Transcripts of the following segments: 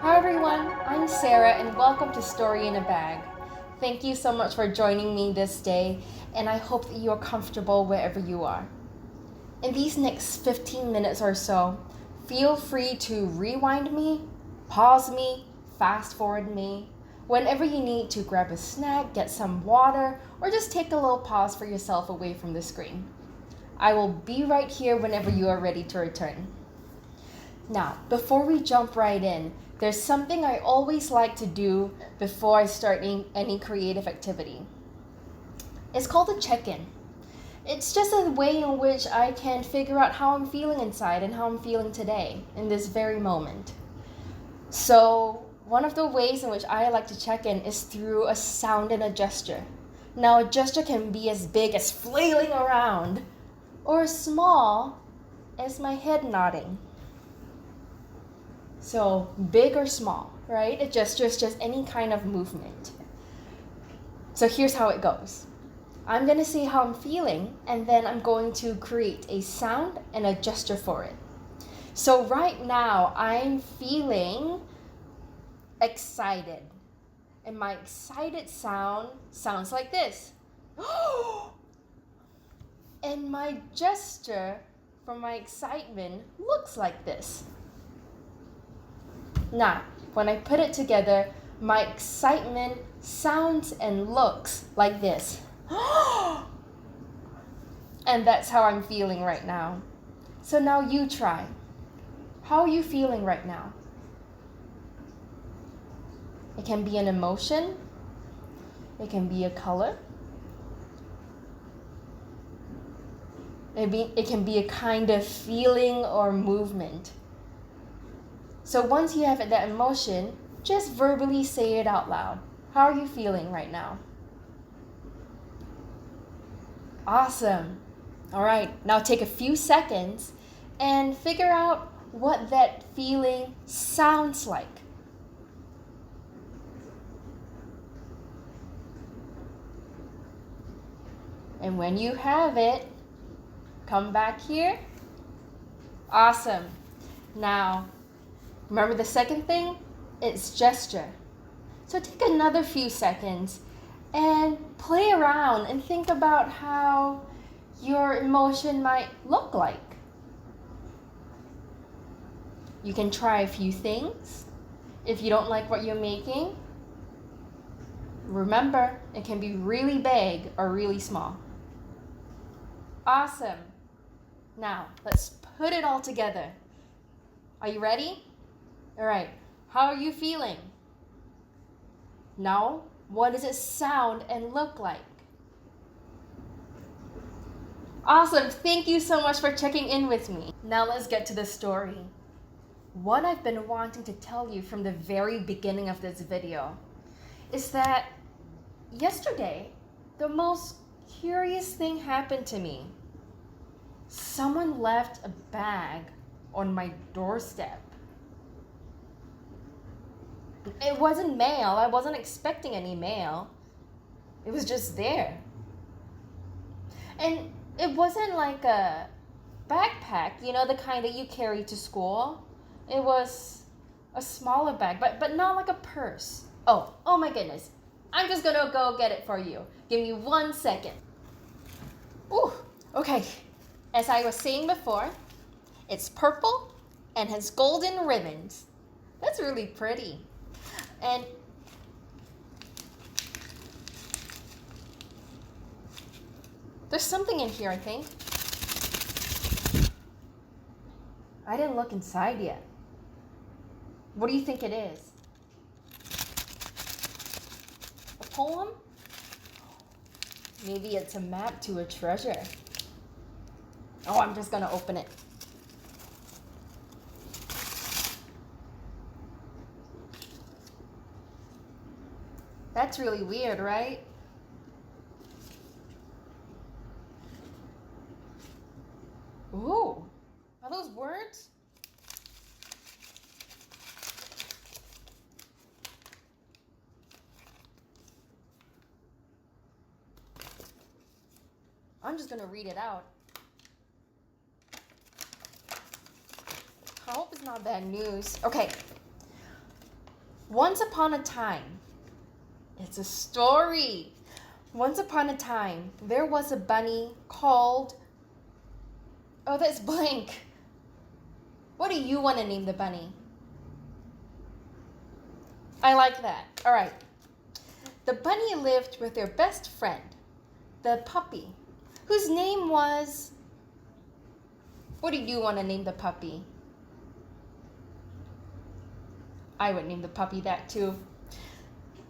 Hi everyone, I'm Sarah and welcome to Story in a Bag. Thank you so much for joining me this day, and I hope that you are comfortable wherever you are. In these next 15 minutes or so, feel free to rewind me, pause me, fast forward me, whenever you need to grab a snack, get some water, or just take a little pause for yourself away from the screen. I will be right here whenever you are ready to return. Now, before we jump right in, there's something I always like to do before I start any creative activity. It's called a check-in. It's just a way in which I can figure out how I'm feeling inside and how I'm feeling today, in this very moment. So, one of the ways in which I like to check in is through a sound and a gesture. Now, a gesture can be as big as flailing around, or as small as my head nodding. So big or small, right? A gesture is just any kind of movement. So here's how it goes. I'm going to say how I'm feeling, and then I'm going to create a sound and a gesture for it. So right now, I'm feeling excited. And my excited sound sounds like this. And my gesture for my excitement looks like this. Now, when I put it together, my excitement sounds and looks like this. And that's how I'm feeling right now. So now you try. How are you feeling right now? It can be an emotion. It can be a color. Maybe it can be a kind of feeling or movement. So once you have that emotion, just verbally say it out loud. How are you feeling right now? Awesome. All right, now take a few seconds and figure out what that feeling sounds like. And when you have it, come back here. Awesome. Now, remember the second thing? It's gesture. So take another few seconds and play around and think about how your emotion might look like. You can try a few things. If you don't like what you're making, remember, it can be really big or really small. Awesome. Now, let's put it all together. Are you ready? All right, how are you feeling? Now, what does it sound and look like? Awesome, thank you so much for checking in with me. Now let's get to the story. What I've been wanting to tell you from the very beginning of this video is that yesterday, the most curious thing happened to me. Someone left a bag on my doorstep. It wasn't mail. I wasn't expecting any mail. It was just there. And it wasn't like a backpack, the kind that you carry to school. It was a smaller bag, but not like a purse. Oh my goodness. I'm just gonna go get it for you. Give me 1 second. Ooh, okay. As I was saying before, it's purple and has golden ribbons. That's really pretty. And there's something in here, I think. I didn't look inside yet. What do you think it is? A poem? Maybe it's a map to a treasure. Oh, I'm just gonna open it. That's really weird, right? Ooh, are those words? I'm just gonna read it out. I hope it's not bad news. Okay. Once upon a time, it's a story. Once upon a time, there was a bunny called... Oh, that's blank. What do you want to name the bunny? I like that. All right. The bunny lived with their best friend, the puppy, whose name was... What do you want to name the puppy? I would name the puppy that too.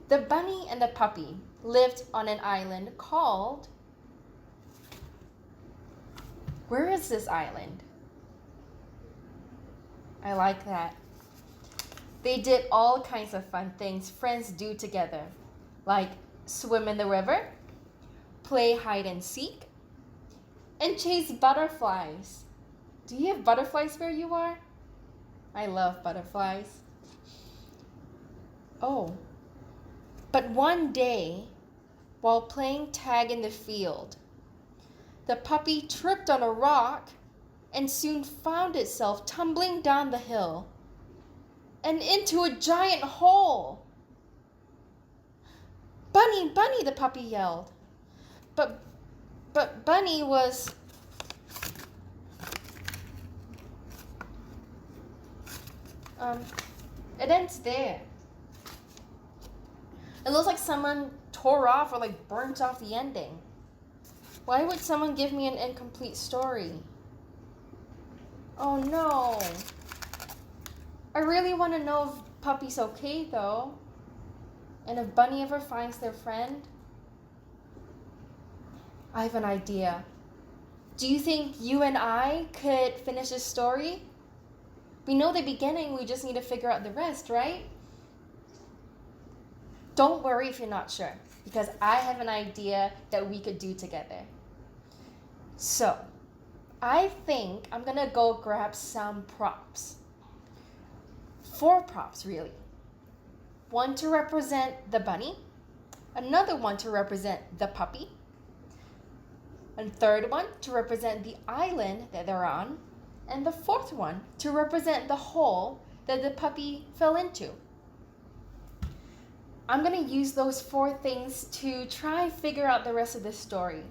The bunny and the puppy lived on an island called... Where is this island? I like that. They did all kinds of fun things friends do together, like swim in the river, play hide and seek, and chase butterflies. Do you have butterflies where you are? I love butterflies. Oh, but one day, while playing tag in the field, the puppy tripped on a rock and soon found itself tumbling down the hill and into a giant hole. "Bunny, Bunny," the puppy yelled. But Bunny was... It ends there. It looks like someone tore off or like burnt off the ending. Why would someone give me an incomplete story? Oh no. I really want to know if Puppy's okay though. And if Bunny ever finds their friend. I have an idea. Do you think you and I could finish this story? We know the beginning, we just need to figure out the rest, right? Don't worry if you're not sure, because I have an idea that we could do together. So, I think I'm gonna go grab some props. 4 props, really. One to represent the bunny, another one to represent the puppy, a third one to represent the island that they're on, and the 4th one to represent the hole that the puppy fell into. I'm gonna use those 4 things to try and figure out the rest of this story.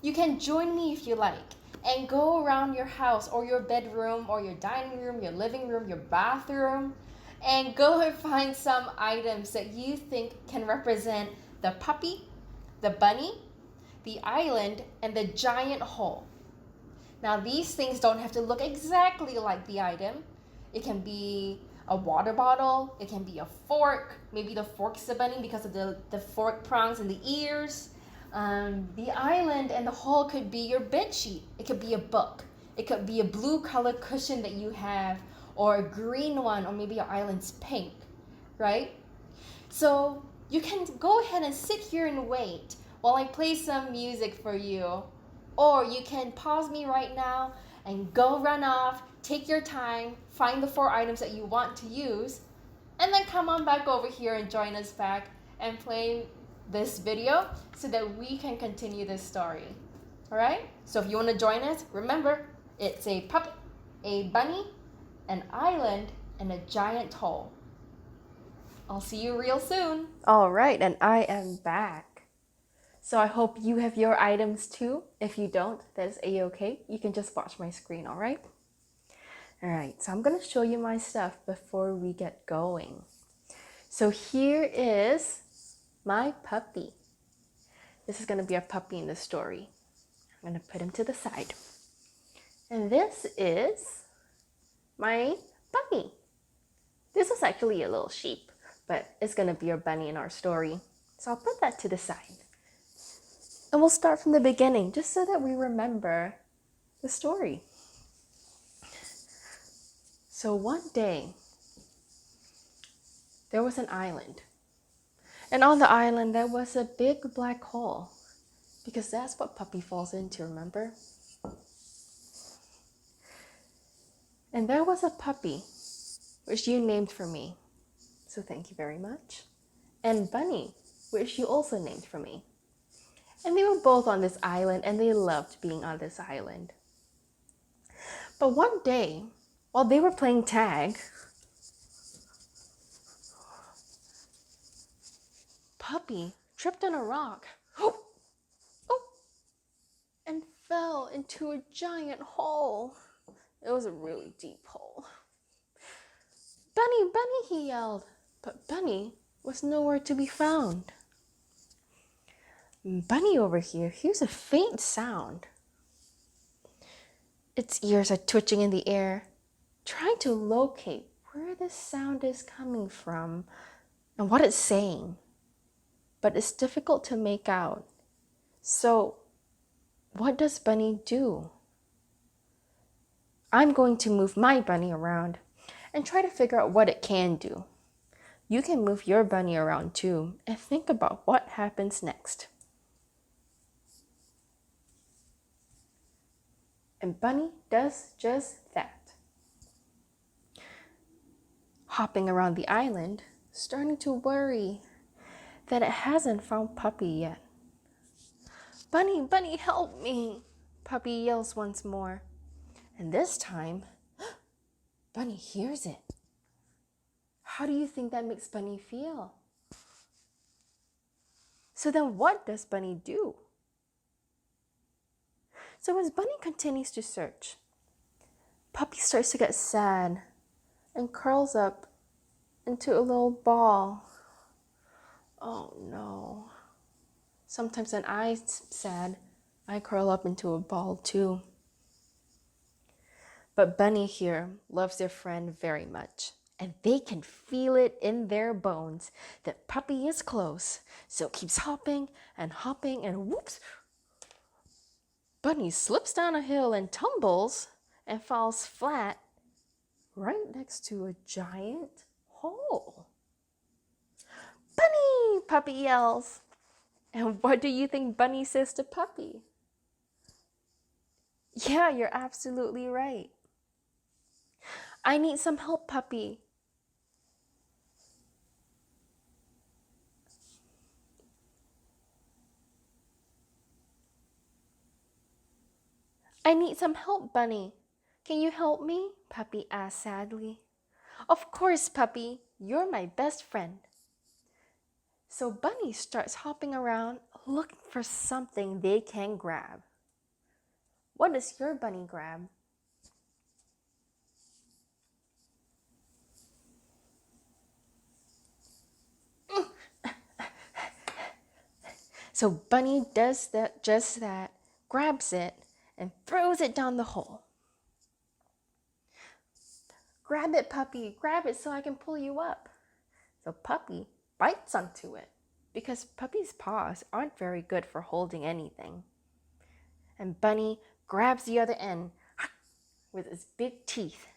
You can join me if you like and go around your house or your bedroom or your dining room, your living room, your bathroom, and go and find some items that you think can represent the puppy, the bunny, the island, and the giant hole. Now these things don't have to look exactly like the item. It can be a water bottle, it can be a fork, maybe the fork's the bunny because of the fork prongs and the ears. The island and the hole could be your bed sheet. It could be a book. It could be a blue color cushion that you have, or a green one, or maybe your island's pink, right? So you can go ahead and sit here and wait while I play some music for you. Or you can pause me right now and go run off, take your time, find the 4 items that you want to use, and then come on back over here and join us back and play this video so that we can continue this story. Alright? So if you want to join us, remember, it's a puppy, a bunny, an island, and a giant hole. I'll see you real soon. Alright, and I am back. So I hope you have your items too. If you don't, that is a-okay. You can just watch my screen, alright? Alright, so I'm going to show you my stuff before we get going. So here is my puppy. This is going to be a puppy in the story. I'm going to put him to the side. And this is my bunny. This is actually a little sheep, but it's going to be a bunny in our story. So I'll put that to the side. And we'll start from the beginning, just so that we remember the story. So one day, there was an island. And on the island, there was a big black hole. Because that's what puppy falls into, remember? And there was a puppy, which you named for me. So thank you very much. And bunny, which you also named for me. And they were both on this island, and they loved being on this island. But one day, while they were playing tag, puppy tripped on a rock and fell into a giant hole. It was a really deep hole. Bunny, Bunny, he yelled, but Bunny was nowhere to be found. Bunny over here hears a faint sound. Its ears are twitching in the air, trying to locate where this sound is coming from and what it's saying. But it's difficult to make out. So, what does Bunny do? I'm going to move my bunny around and try to figure out what it can do. You can move your bunny around too and think about what happens next. And Bunny does just that. Hopping around the island, starting to worry that it hasn't found Puppy yet. Bunny, Bunny, help me! Puppy yells once more. And this time, Bunny hears it. How do you think that makes Bunny feel? So then what does Bunny do? So as Bunny continues to search, Puppy starts to get sad and curls up into a little ball. Oh no. Sometimes when I'm sad, I curl up into a ball too. But Bunny here loves their friend very much, and they can feel it in their bones that Puppy is close, so it keeps hopping, and whoops! Bunny slips down a hill and tumbles and falls flat right next to a giant hole. Bunny! Puppy yells. And what do you think Bunny says to Puppy? Yeah, you're absolutely right. I need some help, Puppy. I need some help, Bunny. Can you help me? Puppy asked sadly. Of course, Puppy. You're my best friend. So Bunny starts hopping around looking for something they can grab. What does your bunny grab? So Bunny does just that, grabs it, and throws it down the hole. Grab it, Puppy, grab it so I can pull you up. So Puppy bites onto it because Puppy's paws aren't very good for holding anything. And Bunny grabs the other end with his big teeth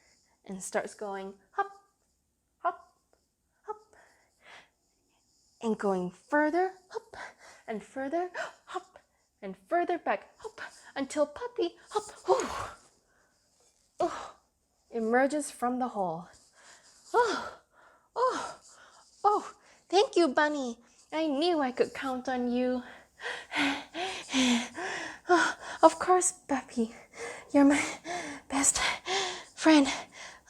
and starts going hop, hop, hop, and going further, hop, and further, hop, and further back, hop, until Puppy, hop, emerges from the hole. Oh, thank you, Bunny. I knew I could count on you. Of course, Puppy. You're my best friend.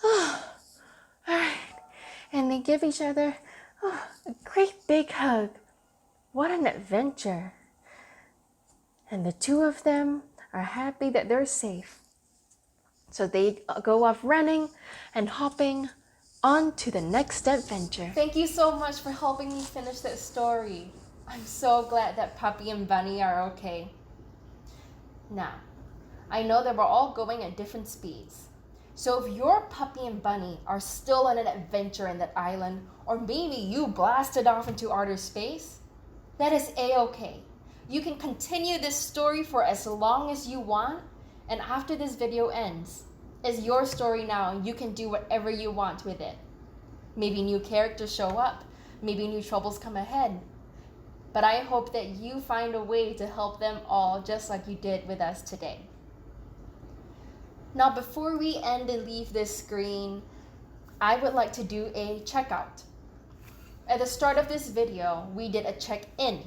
All right. And they give each other a great big hug. What an adventure. And the two of them are happy that they're safe. So they go off running and hopping on to the next adventure. Thank you so much for helping me finish that story. I'm so glad that Puppy and Bunny are okay. Now, I know that we're all going at different speeds. So if your Puppy and Bunny are still on an adventure in that island, or maybe you blasted off into outer space, that is a-okay. You can continue this story for as long as you want, and after this video ends, it's your story now and you can do whatever you want with it. Maybe new characters show up, maybe new troubles come ahead. But I hope that you find a way to help them all just like you did with us today. Now before we end and leave this screen, I would like to do a checkout. At the start of this video, we did a check-in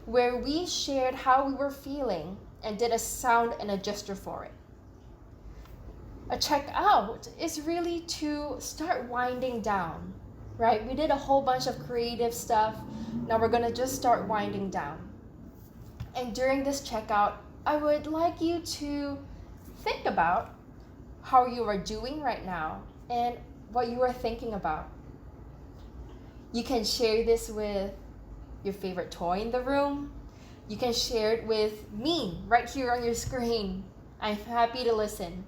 where we shared how we were feeling and did a sound and a gesture for it. A check-out is really to start winding down, right? We did a whole bunch of creative stuff. Now we're gonna just start winding down. And during this checkout, I would like you to think about how you are doing right now and what you are thinking about. You can share this with your favorite toy in the room. You can share it with me right here on your screen. I'm happy to listen.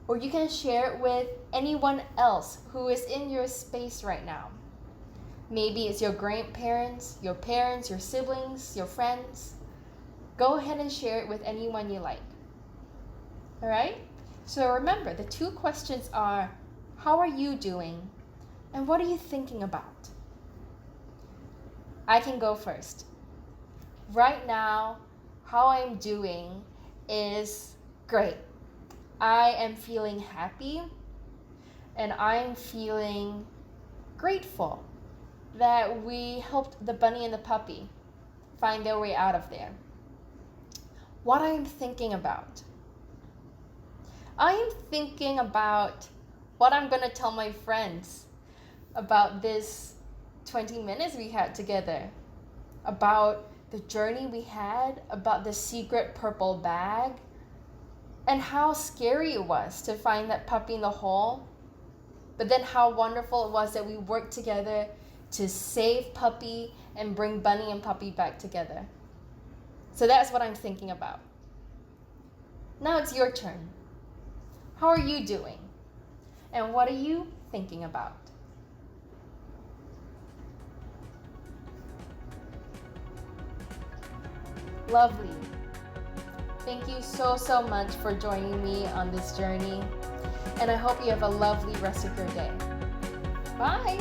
Or you can share it with anyone else who is in your space right now. Maybe it's your grandparents, your parents, your siblings, your friends. Go ahead and share it with anyone you like. All right? So remember, the 2 questions are, how are you doing? And what are you thinking about? I can go first. Right now, how I'm doing is great. I am feeling happy and I'm feeling grateful that we helped the bunny and the puppy find their way out of there. What I'm thinking about. I am thinking about what I'm going to tell my friends about this 20 minutes we had together, about the journey we had, about the secret purple bag, and how scary it was to find that puppy in the hole, but then how wonderful it was that we worked together to save Puppy and bring Bunny and Puppy back together. So that's what I'm thinking about. Now it's your turn. How are you doing? And what are you thinking about? Lovely. Thank you so much for joining me on this journey. And I hope you have a lovely rest of your day. Bye.